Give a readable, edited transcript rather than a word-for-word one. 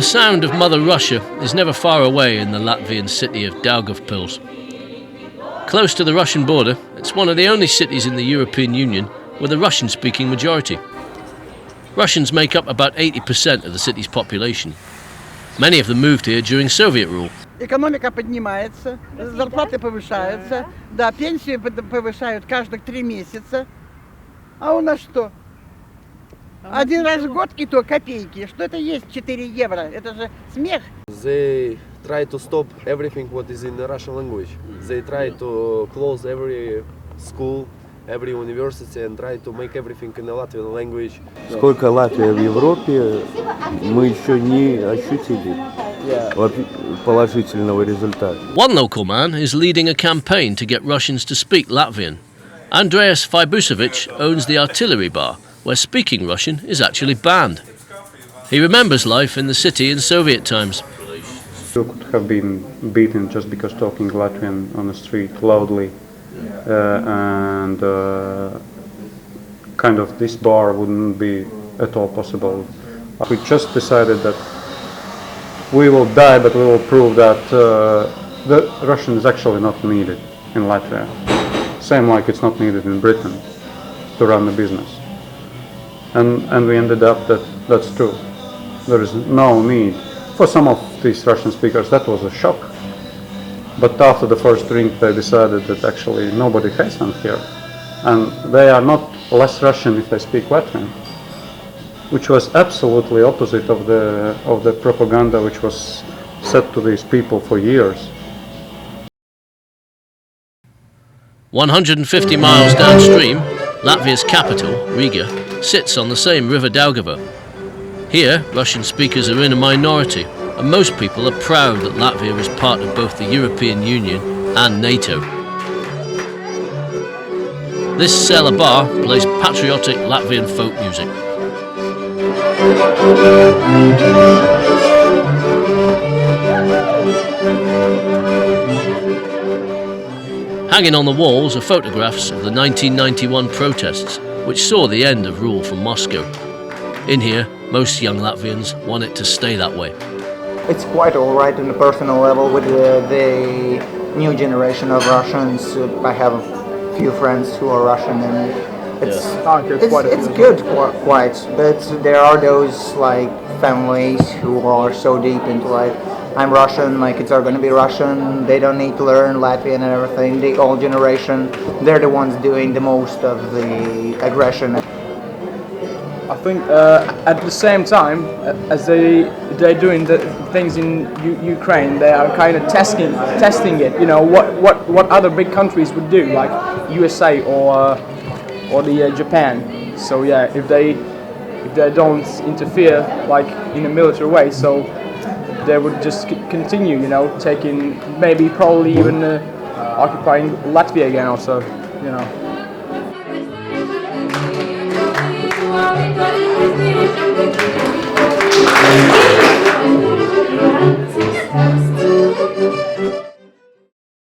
the sound of Mother Russia is never far away in the Latvian city of Daugavpils. Close to the Russian border, it's one of the only cities in the European Union with a Russian-speaking majority. Russians make up about 80% of the city's population. Many of them moved here during Soviet rule. Экономика поднимается, зарплаты повышаются, да, пенсии повышают каждых 3 месяца. А у нас что? Один раз в год и то копейки. Что это есть 4 евро? Это же смех. They try to stop everything what is in the Russian language. They try to close every school, every university and try to make everything in the Latvian language. Сколько Латвия в Европе, мы еще не ощутили положительного результата. One local man is leading a campaign to get Russians to speak Latvian. Andreas Faibusevic owns the artillery bar, where speaking Russian is actually banned. He remembers life in the city in Soviet times. You could have been beaten just because talking Latvian on the street loudly, and kind of this bar wouldn't be at all possible. We just decided that we will die, but we will prove that the Russian is actually not needed in Latvia. Same like it's not needed in Britain to run a business. And we ended up that that's true. There is no need. For some of these Russian speakers that was a shock. But after the first drink they decided that actually nobody has them here. And they are not less Russian if they speak Latvian. Which was absolutely opposite of the propaganda which was said to these people for years. 150 miles downstream, Latvia's capital, Riga, sits on the same river Daugava. Here, Russian speakers are in a minority, and most people are proud that Latvia is part of both the European Union and NATO. This cellar bar plays patriotic Latvian folk music. Hanging on the walls are photographs of the 1991 protests, which saw the end of rule from Moscow. In here, most young Latvians want it to stay that way. It's quite alright on a personal level with the new generation of Russians. I have a few friends who are Russian, and it's good, quite. But there are those like families who are so deep into like, I'm Russian, my kids are going to be Russian, they don't need to learn Latvian and everything. The old generation, they're the ones doing the most of the aggression. I think at the same time as they're doing the things in Ukraine, they are kind of testing it. You know what other big countries would do, like USA or the Japan. So yeah, if they don't interfere like in a military way, so they would just continue, you know, taking probably even occupying Latvia again, also, you know. Thank you.